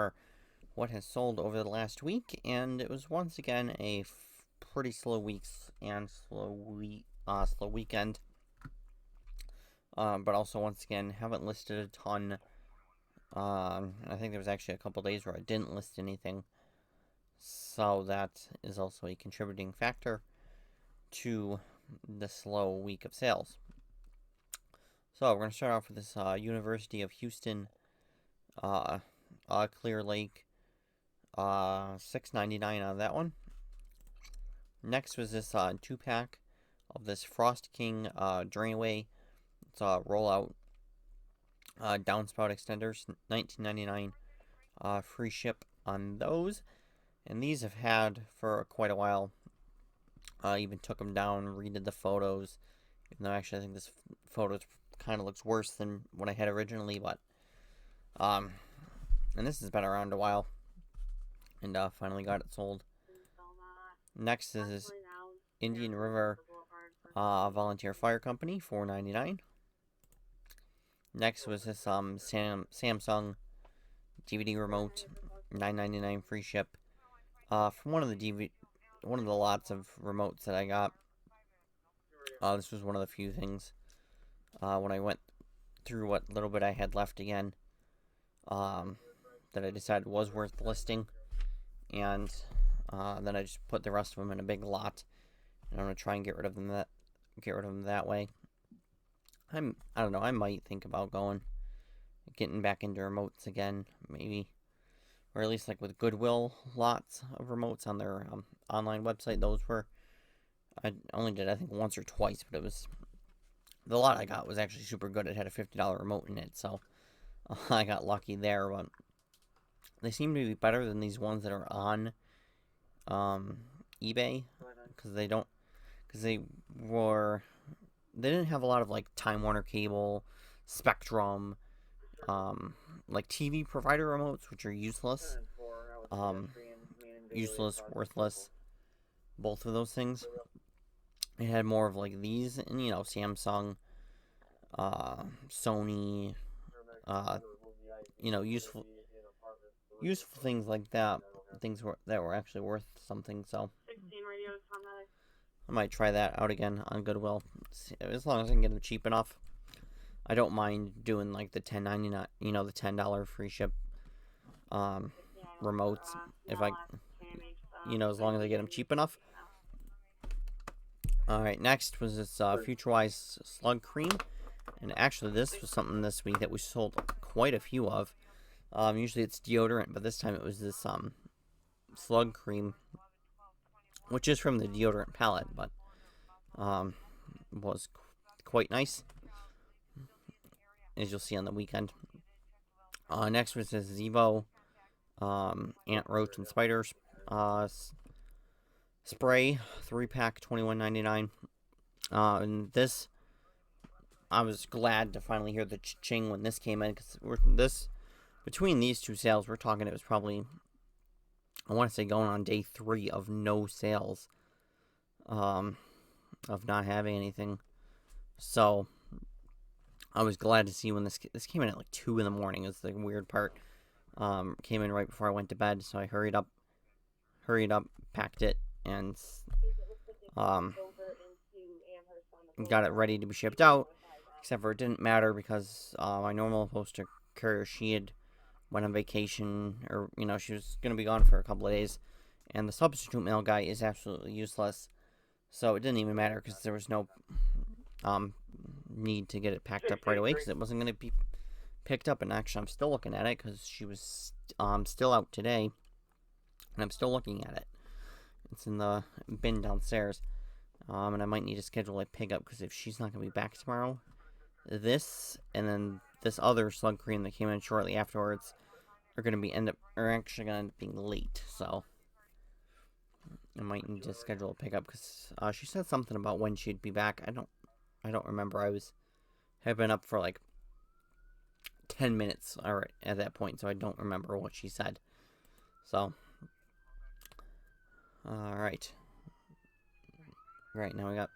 over what has sold over the last week, and it was once again a pretty slow weeks and slow weekend. But also once again haven't listed a ton. I think there was actually a couple days where I didn't list anything, so that is also a contributing factor to the slow week of sales. So we're going to start off with this University of Houston Clear Lake, $6.99 on that one. Next was this 2-pack of this Frost King Drainaway. It's a rollout downspout extenders, $19.99. Free ship on those, and these have had for quite a while. Even took them down, redid the photos. Even though actually I think this photo kind of looks worse than what I had originally, but and this has been around a while, and finally got it sold. Next is Indian River Volunteer Fire Company, $4.99. Next was this Samsung DVD remote, $9.99 free ship. From one of the lots of remotes that I got. This was one of the few things when I went through what little bit I had left again, that I decided was worth listing, and then I just put the rest of them in a big lot, and I'm gonna try and get rid of them that way. I don't know. I might think about getting back into remotes again, maybe, or at least like with Goodwill, lots of remotes on their online website. I only did I think once or twice, but it was the lot I got was actually super good. It had a $50 remote in it, so I got lucky there. But they seem to be better than these ones that are on eBay, because they didn't have a lot of like Time Warner Cable, Spectrum, like TV provider remotes, which are useless, worthless, both of those things. It had more of like these, and Samsung, Sony, useful things like that, that were actually worth something. So I might try that out again on Goodwill, as long as I can get them cheap enough. I don't mind doing like the $10.99, the $10 free ship remotes, if I, as long as I get them cheap enough. Alright, next was this Futurewise Slug Cream, and actually this was something this week that we sold quite a few of. Usually it's deodorant, but this time it was this Slug Cream, which is from the deodorant palette, but was quite nice, as you'll see on the weekend. Next was this Zevo Ant, Roach, and Spider spray, 3-pack, $21.99. And this, I was glad to finally hear the ching when this came in, because between these two sales, we're talking it was probably, I want to say, going on day 3 of no sales, of not having anything. So I was glad to see when this came in at like 2 in the morning. Is the weird part. Came in right before I went to bed, so I hurried up, packed it, and got it ready to be shipped out. Except for it didn't matter, because my normal postal carrier, she had went on vacation, or she was gonna be gone for a couple of days, and the substitute mail guy is absolutely useless. So it didn't even matter, because there was no need to get it packed up right away, because it wasn't going to be picked up. And actually, I'm still looking at it, because she was still out today, and I'm still looking at it. It's in the bin downstairs, and I might need to schedule a pickup, because if she's not going to be back tomorrow, this and then this other Slug Cream that came in shortly afterwards are going to be actually going to end up being late. So I might need to schedule a pickup, because she said something about when she'd be back. I don't remember. I had been up for like 10 minutes at that point, so I don't remember what she said. So, alright. Right, now we got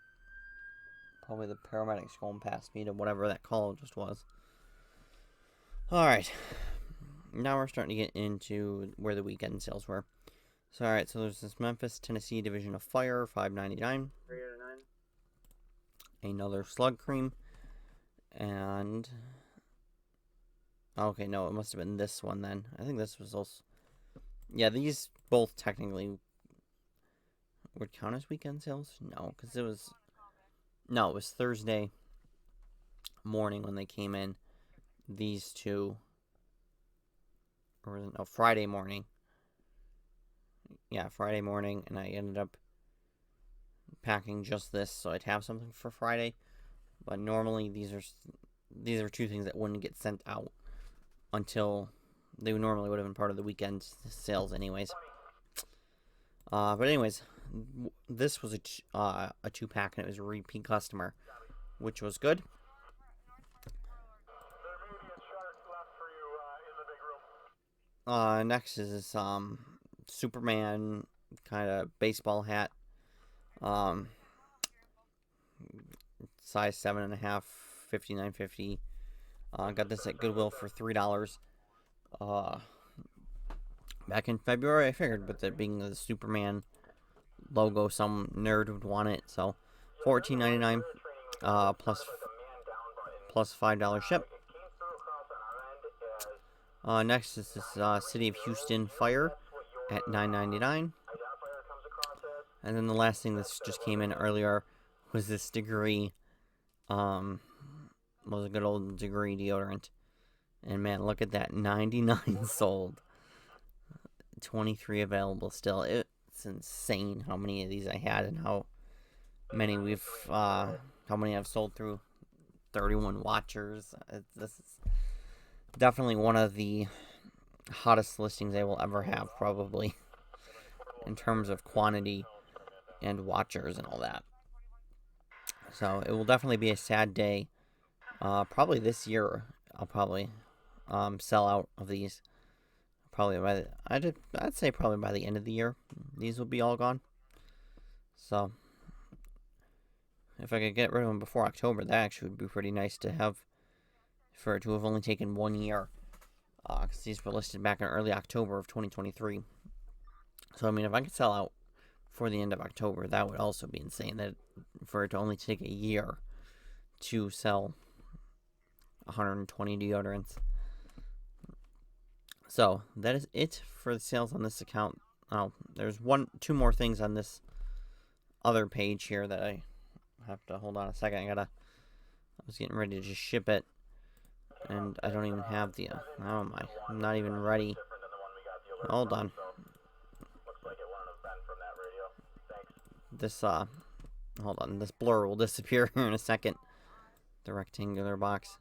probably the paramedics going past me to whatever that call just was. Alright. now we're starting to get into where the weekend sales were. So, alright, so there's this Memphis, Tennessee Division of Fire, $5.99. Another Slug Cream. And... okay, no, it must have been this one then. I think this was also... yeah, these both technically would count as weekend sales? No, because it was... no, it was Thursday morning when they came in. These two... or no, Friday morning. Yeah, Friday morning, and I ended up packing just this so I'd have something for Friday. But normally these are two things that wouldn't get sent out until they normally would have been part of the weekend sales anyways. But anyways, this was a 2-pack, and it was a repeat customer, which was good. Next is this Superman kind of baseball hat, size 7.5, $59.50. Got this at Goodwill for $3. Back in February, I figured with it being the Superman logo, some nerd would want it. So $14.99 plus $5 ship. Next is this City of Houston Fire at $9.99. And then the last thing that just came in earlier was this Degree, was a good old Degree deodorant. And man, look at that, 99 sold. 23 available still. It's insane how many of these I had and how many I've sold through 31 watchers. This is definitely one of the hottest listings I will ever have, probably, in terms of quantity and watchers and all that. So it will definitely be a sad day. Probably this year I'll probably sell out of these. Probably I'd say probably by the end of the year these will be all gone. So if I could get rid of them before October, that actually would be pretty nice to have, for it to have only taken 1 year, because these were listed back in early October of 2023. So I mean, if I could sell out for the end of October, that would also be insane. That for it to only take a year to sell 120 deodorants. So that is it for the sales on this account. Oh, there's two more things on this other page here that I have to hold on a second. I was getting ready to just ship it, and I don't even have the. Oh my! I'm not even ready. Hold on. This hold on. This blur will disappear here in a second. The rectangular box.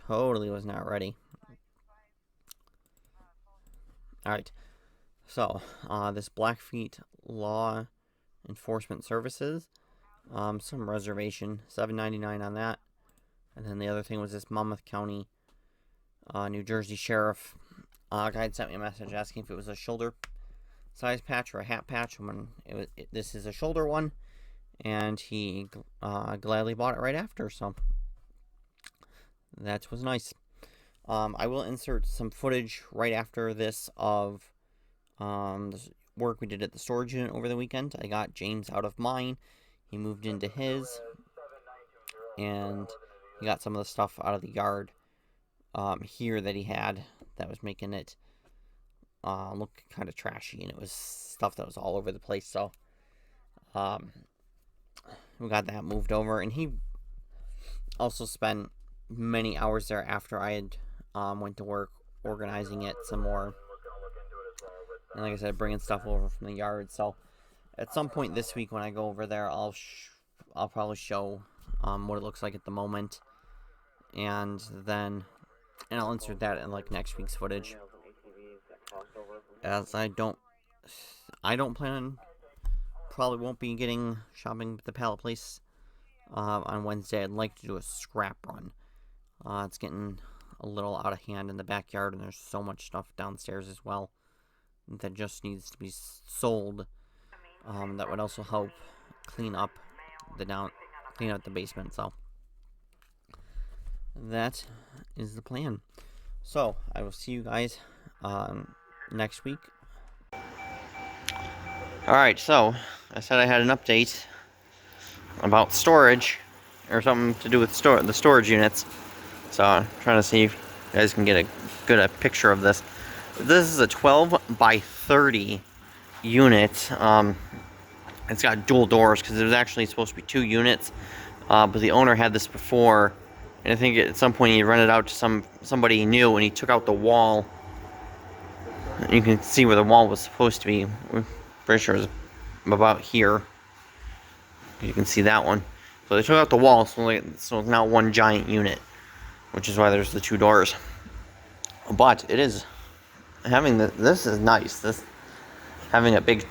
Totally was not ready. Alright, so, this Blackfeet Law Enforcement Services, some reservation, $7.99 on that. And then the other thing was this Monmouth County, New Jersey Sheriff, guy sent me a message asking if it was a shoulder size patch or a hat patch. When this is a shoulder one, and he gladly bought it right after, so that was nice. I will insert some footage right after this of the work we did at the storage unit over the weekend. I got James out of mine. He moved into his. And he got some of the stuff out of the yard here that he had that was making it look kind of trashy. And it was stuff that was all over the place. So we got that moved over. And he also spent many hours there after I had went to work organizing it some more, and like I said, bringing stuff over from the yard. So at some point this week when I go over there, I'll probably show what it looks like at the moment, and I'll insert that in like next week's footage, as I don't plan on, probably won't be getting shopping at the Pallet Place on Wednesday. I'd like to do a scrap run. It's getting a little out of hand in the backyard, and there's so much stuff downstairs as well that just needs to be sold. That would also help clean up the basement. So that is the plan. So I will see you guys next week. Alright, so I said I had an update about storage, or something to do with the storage units. So I'm trying to see if you guys can get a good picture of this. This is a 12 by 30 unit. It's got dual doors because it was actually supposed to be 2 units, but the owner had this before, and I think at some point he rented out to somebody he knew, and he took out the wall. You can see where the wall was supposed to be. We're pretty sure it was about here. You can see that one. So they took out the wall, so it's now one giant unit, which is why there's the 2 doors. But it is having this is nice. This having a big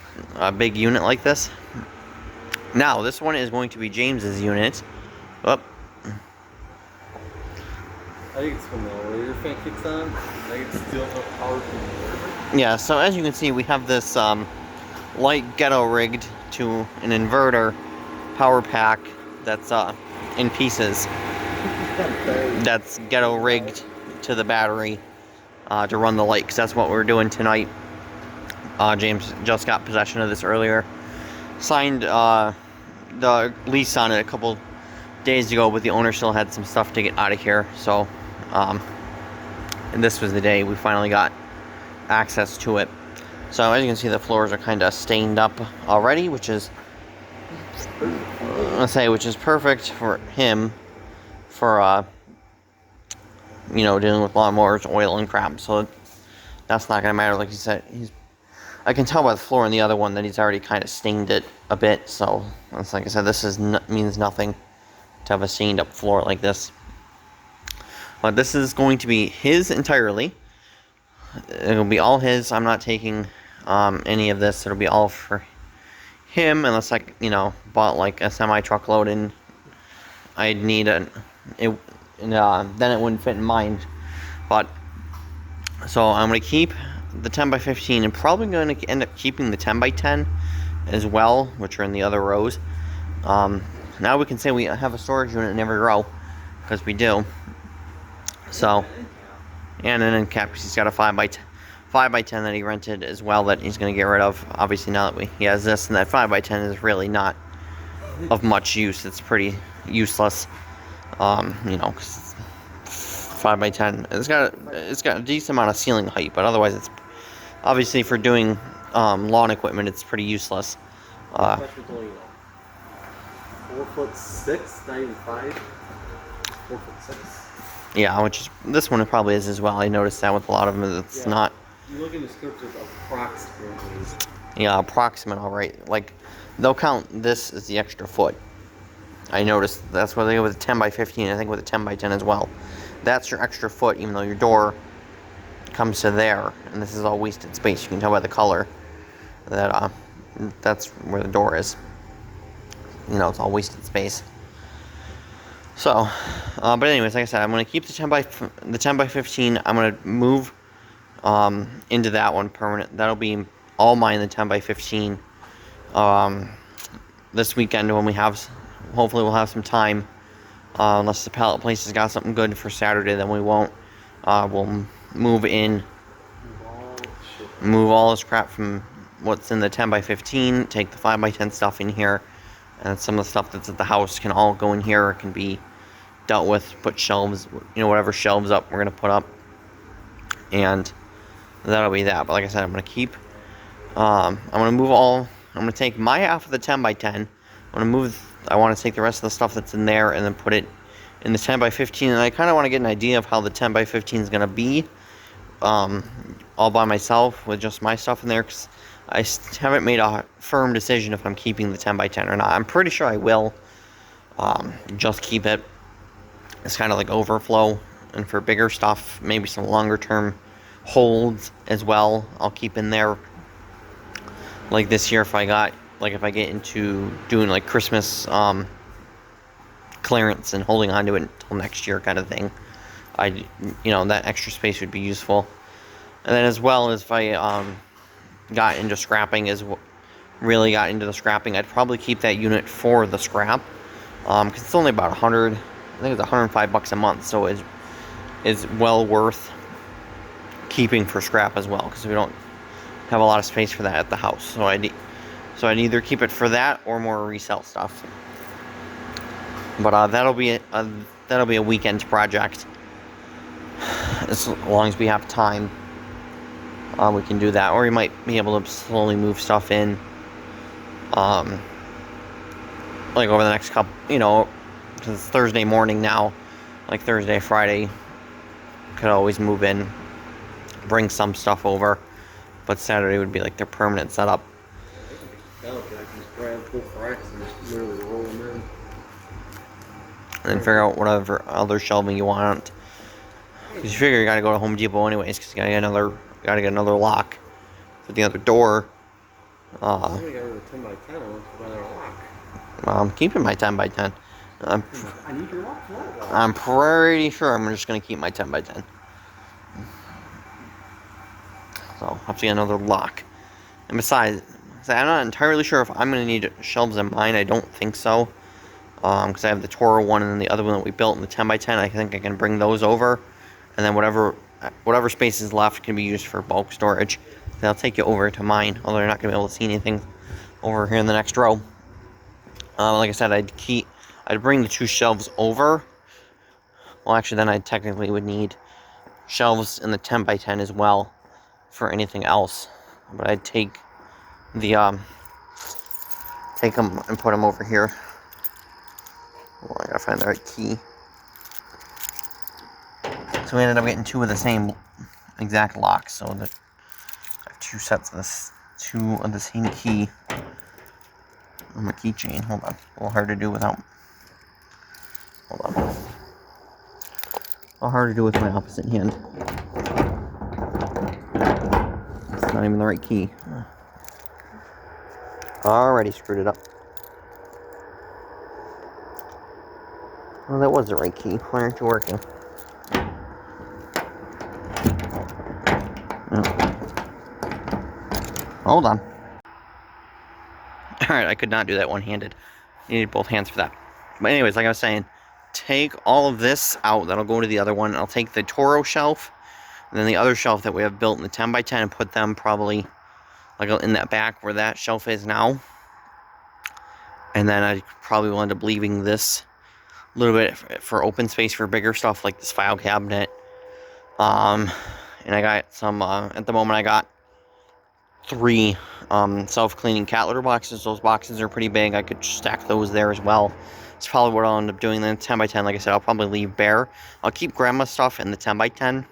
unit like this. Now this one is going to be James's unit. Oh. I think it's when the later fan kicks on. I can steal the power from the inverter. Yeah. So as you can see, we have this light ghetto rigged to an inverter power pack that's in pieces. That's ghetto rigged to the battery to run the light, because that's what we're doing tonight. James just got possession of this earlier. Signed the lease on it a couple days ago, but the owner still had some stuff to get out of here. So, and this was the day we finally got access to it. So as you can see, the floors are kind of stained up already, which is, which is perfect for him for you know, dealing with lawnmowers, oil, and crap. So that's not gonna matter. Like he said, I can tell by the floor in the other one that he's already kind of stained it a bit. So that's, like I said, this means nothing to have a stained up floor like this. But this is going to be his entirely. It'll be all his. I'm not taking any of this. It'll be all for him, unless I, you know, bought like a semi-truckload and I'd need then it wouldn't fit in mine. But so I'm gonna keep the 10 by 15 and probably going to end up keeping the 10 by 10 as well, which are in the other rows. Now we can say we have a storage unit in every row, because we do. So, and then in cap, he's got a 5 by 10 that he rented as well that he's going to get rid of. Obviously, now that he has this, and that 5 by 10 is really not of much use. It's pretty useless. You know, 'cause 5 by 10. It's got a decent amount of ceiling height, but otherwise, it's obviously for doing lawn equipment, it's pretty useless. 4'6", not even 5. 4'6". Yeah, which is, this one probably is as well. I noticed that with a lot of them, it's not. You look in the script, it's approximately. Yeah, approximate, all right. Like, they'll count this as the extra foot. I noticed that's what they go with a 10 by 15. I think with a 10 by 10 as well. That's your extra foot, even though your door comes to there, and this is all wasted space. You can tell by the color that that's where the door is. You know, it's all wasted space. So, but anyways, like I said, I'm gonna keep the 10 by 15. I'm gonna move into that one permanent. That'll be all mine, the 10 by 15. This weekend when we have, hopefully we'll have some time. Unless the pallet place has got something good for Saturday, then we won't. We'll move all this crap from what's in the 10 by 15, take the 5 by 10 stuff in here, and some of the stuff that's at the house can all go in here, or can be dealt with, put shelves, you know, whatever shelves up we're going to put up, and that'll be that. But like I said, I'm going to keep, I'm going to take my half of the 10 by 10, I want to take the rest of the stuff that's in there and then put it in the 10 by 15, and I kind of want to get an idea of how the 10 by 15 is going to be, all by myself with just my stuff in there, because I haven't made a firm decision if I'm keeping the 10 by 10 or not. I'm pretty sure I will just keep it. It's kind of like overflow, and for bigger stuff, maybe some longer term holds as well, I'll keep in there. Like this year, if I get into doing like Christmas clearance and holding on to it until next year kind of thing, you know, that extra space would be useful. And then as well as if I got into scrapping, really got into the scrapping, I'd probably keep that unit for the scrap, because it's only about I think it's $105 a month, so it's well worth keeping for scrap as well, because we don't have a lot of space for that at the house. So I'd either keep it for that or more resell stuff. But that'll be a weekend project. As long as we have time, we can do that. Or we might be able to slowly move stuff in, like over the next couple, because it's Thursday morning now, like Thursday, Friday, could always move in, bring some stuff over, but Saturday would be like their permanent setup. I can just grab both racks and just literally roll them in. And then figure out whatever other shelving you want. Because you figure you gotta go to Home Depot anyways, because you gotta get another lock for the other door. I got rid of the 10 by 10. I want to buy another lock. I'm keeping my 10 by 10. I need your lock for that. I'm pretty sure I'm just gonna keep my 10 by 10. So I'll have to get another lock. And besides, I'm not entirely sure if I'm gonna need shelves in mine. I don't think so. Because I have the Toro one and then the other one that we built in the 10 by 10. I think I can bring those over, and then whatever space is left can be used for bulk storage. They'll take you over to mine, although you're not gonna be able to see anything over here in the next row. Like I said, I'd bring the 2 shelves over. Well, actually, then I technically would need shelves in the 10 by 10 as well for anything else. But I'd take them and put them over here. Well, I gotta find the right key. So we ended up getting 2 of the same exact locks. So I have 2 sets of this, 2 of the same key on my keychain. Hold on, a little hard to do without. Hold on. A little hard to do with my opposite hand. It's not even the right key. Already screwed it up. Well, that was the right key. Why aren't you working? Hold on. Alright, I could not do that one-handed. You needed both hands for that. But anyways, like I was saying, take all of this out. That'll go to the other one. I'll take the Toro shelf, and then the other shelf that we have built in the 10 by 10 and put them probably like in that back where that shelf is now. And then I probably will end up leaving this a little bit for open space for bigger stuff like this file cabinet. And I got some, at the moment I got 3 self-cleaning cat litter boxes. Those boxes are pretty big. I could stack those there as well. It's probably what I'll end up doing. Then 10 by 10, like I said, I'll probably leave bare. I'll keep Grandma's stuff in the 10 by 10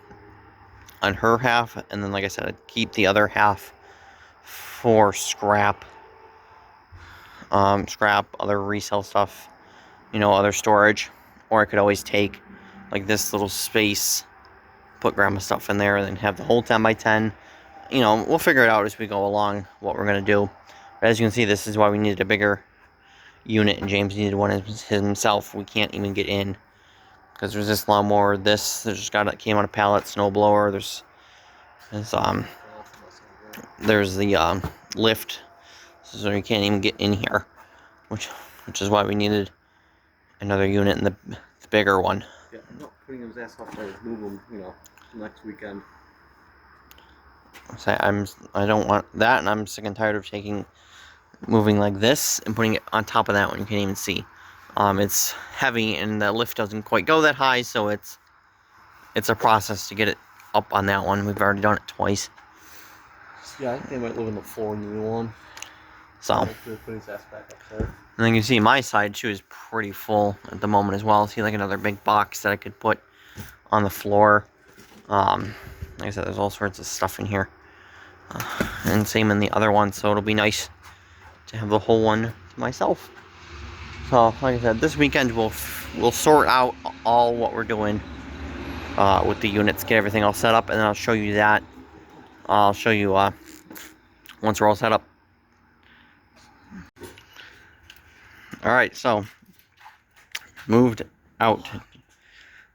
on her half, and then, like I said, I'd keep the other half for scrap. Other resale stuff, other storage. Or I could always take like this little space, put Grandma's stuff in there, and then have the whole 10 by 10. We'll figure it out as we go along what we're going to do. But as you can see, this is why we needed a bigger unit, and James needed one himself. We can't even get in because there's this lawnmower, there's came on a pallet, snowblower, there's the lift, so you can't even get in here, which is why we needed another unit in the bigger one. Yeah, I'm not putting his ass off there to move him, next weekend. I don't want that, and I'm sick and tired of moving like this and putting it on top of that one. You can't even see. It's heavy, and the lift doesn't quite go that high, so it's a process to get it up on that one. We've already done it twice. Yeah, I think they might live in the floor in the new one. So, put his ass back up there. And then you can see my side too is pretty full at the moment as well. See, like another big box that I could put on the floor. Like I said, there's all sorts of stuff in here. And same in the other one, so it'll be nice to have the whole one to myself. So, like I said, this weekend we'll sort out all what we're doing with the units, get everything all set up, and then I'll show you that. I'll show you once we're all set up. Alright, so moved out.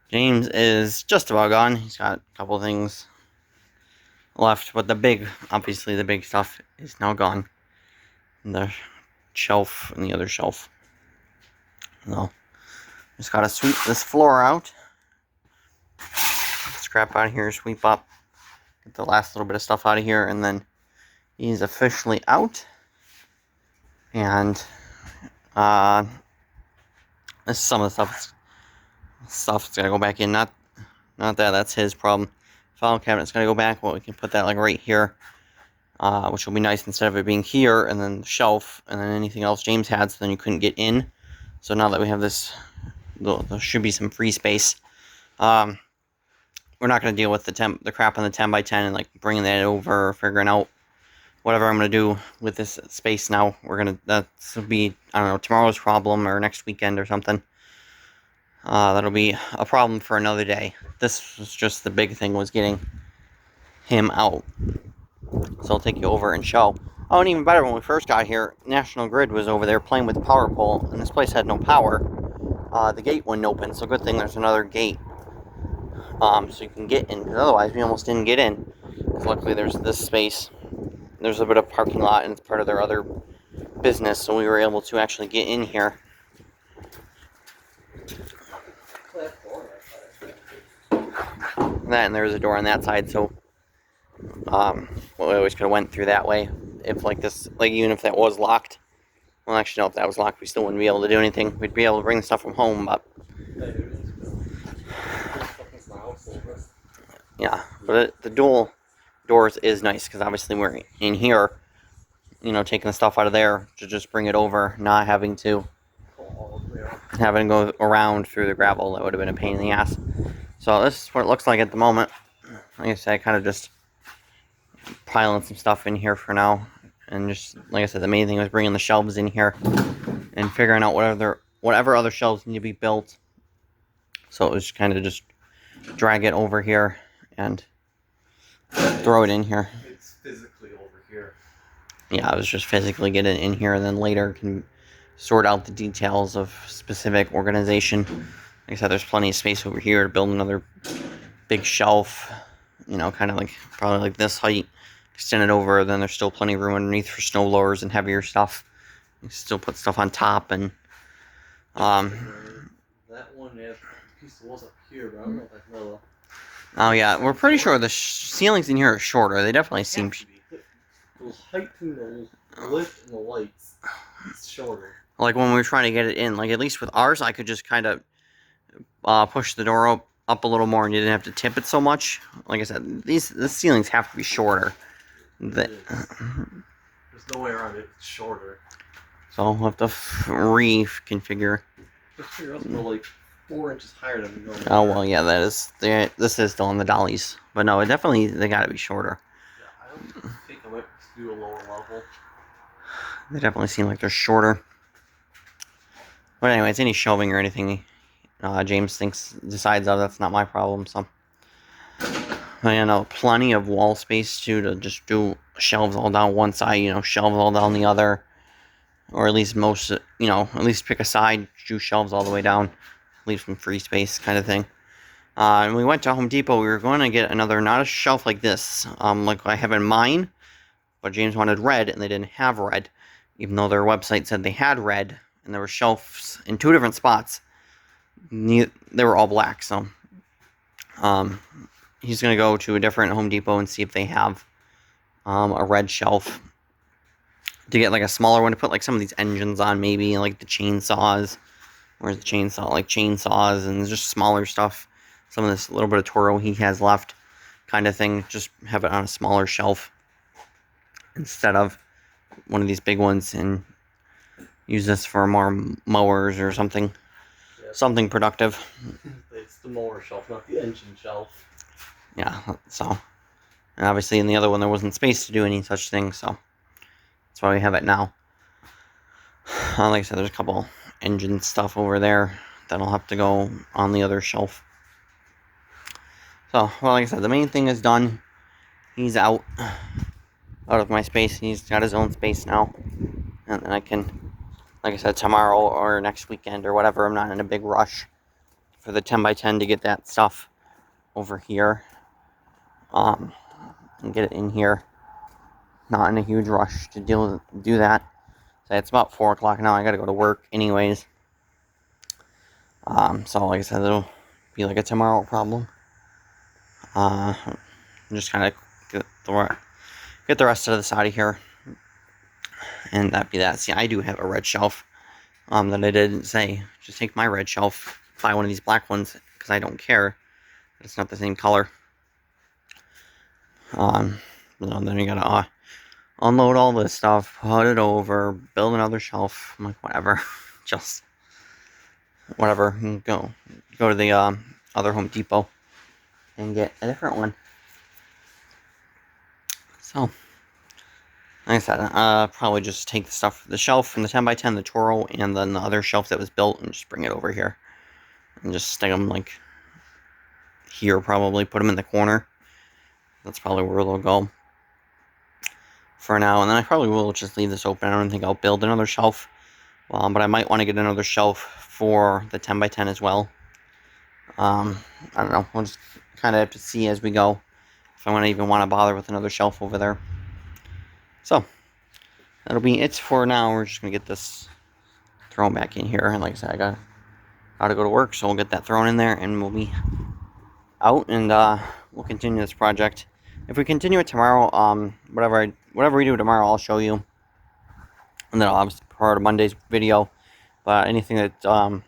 James is just about gone. He's got a couple things left, but obviously the big stuff is now gone. The shelf and the other shelf. So, just gotta sweep this floor out. Scrap out here, sweep up. the last little bit of stuff out of here, and then he's officially out. And this is some of the stuff's gotta go back in. Not that's his problem. File cabinet's gotta go back. Well, we can put that like right here, which will be nice instead of it being here, and then the shelf, and then anything else James had, so then you couldn't get in. So now that we have this, there should be some free space. We're not gonna deal with the crap on the 10x10 and like bringing that over, or figuring out whatever I'm gonna do with this space now. That's will be, I don't know, tomorrow's problem or next weekend or something. That'll be a problem for another day. This was just the big thing, was getting him out. So I'll take you over and show. Oh, and even better, when we first got here, National Grid was over there playing with the power pole, and this place had no power. The gate wouldn't open, so good thing there's another gate. So you can get in, because otherwise we almost didn't get in. Because luckily there's this space. There's a bit of parking lot, and it's part of their other business, so we were able to actually get in here. That, and there's a door on that side, so well, we always could have went through that way if like this, like even if that was locked. Well, actually no, if that was locked we still wouldn't be able to do anything. We'd be able to bring the stuff from home, but yeah, but the dual doors is nice, because obviously we're in here, you know, taking the stuff out of there to just bring it over, not having to go around through the gravel. That would have been a pain in the ass. So this is what it looks like at the moment. Like I said, kind of just piling some stuff in here for now, and just like I said, the main thing was bringing the shelves in here and figuring out whatever other shelves need to be built. So it was kind of just drag it over here and throw it in here. It's physically over here. Yeah, I was just physically get it in here, and then later can sort out the details of specific organization. Like I said, there's plenty of space over here to build another big shelf, you know, kind of like probably like this height, extend it over. Then there's still plenty of room underneath for snow blowers and heavier stuff. You still put stuff on top, and that one piece was up here, but I don't know if I know. Oh yeah, we're pretty sure the ceilings in here are shorter. They definitely seem. The height and the lift and the lights, it's shorter. Like when we were trying to get it in, like at least with ours, I could just kind of push the door up a little more, and you didn't have to tip it so much. Like I said, the ceilings have to be shorter. There's no way around it. It's shorter. So we'll have to reconfigure. Just figure out we're like 4 inches higher than we normally Oh well, yeah, this is still on the dollies, but no, they got to be shorter. Yeah, I don't think I might do a lower level. They definitely seem like they're shorter. But anyways, any shelving or anything, James decides of, that's not my problem. So, I know plenty of wall space too, to just do shelves all down one side, you know, shelves all down the other, or at least at least pick a side, do shelves all the way down, leave some free space, kind of thing. And we went to Home Depot. We were going to get another, not a shelf like this, like I have in mine, but James wanted red, and they didn't have red, even though their website said they had red, and there were shelves in 2 different spots. They were all black, so he's going to go to a different Home Depot and see if they have a red shelf to get like a smaller one to put like some of these engines on, maybe like the chainsaws. Where's the chainsaw? Like chainsaws and just smaller stuff. Some of this little bit of Toro he has left, kind of thing. Just have it on a smaller shelf instead of one of these big ones, and use this for more mowers or something. Yeah. Something productive. It's the mower shelf, not the engine shelf. Yeah, so. And obviously in the other one there wasn't space to do any such thing, so that's why we have it now. Like I said, there's a couple engine stuff over there that'll have to go on the other shelf. So, well, like I said, the main thing is done. He's out of my space. He's got his own space now. And then I can, like I said, tomorrow or next weekend or whatever, I'm not in a big rush for the 10x10 to get that stuff over here. And get it in here. Not in a huge rush to do that. So it's about 4 o'clock now. I gotta go to work anyways. So like I said, it'll be like a tomorrow problem. Just kind of get the rest of this out of here, and that'd be that. See, I do have a red shelf that I didn't say. Just take my red shelf, buy one of these black ones, because I don't care. It's not the same color. Then you gotta unload all this stuff, put it over, build another shelf. I'm like, whatever, just whatever. Go to the other Home Depot and get a different one. So, like I said, probably just take the stuff, the shelf from the 10x10, the Toro, and then the other shelf that was built, and just bring it over here. And just stick them, like, here, probably. Put them in the corner. That's probably where they'll go for now. And then I probably will just leave this open. I don't think I'll build another shelf. But I might want to get another shelf for the 10x10 as well. I don't know. We'll just kind of have to see as we go if I even want to bother with another shelf over there. So, that'll be it for now. We're just going to get this thrown back in here. And like I said, I got to go to work, so we'll get that thrown in there, and we'll be out, and we'll continue this project. If we continue it tomorrow, whatever we do tomorrow, I'll show you. And then I'll have part of Monday's video. But anything that,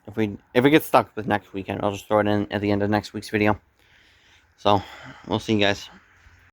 if it gets stuck with next weekend, I'll just throw it in at the end of next week's video. So, we'll see you guys.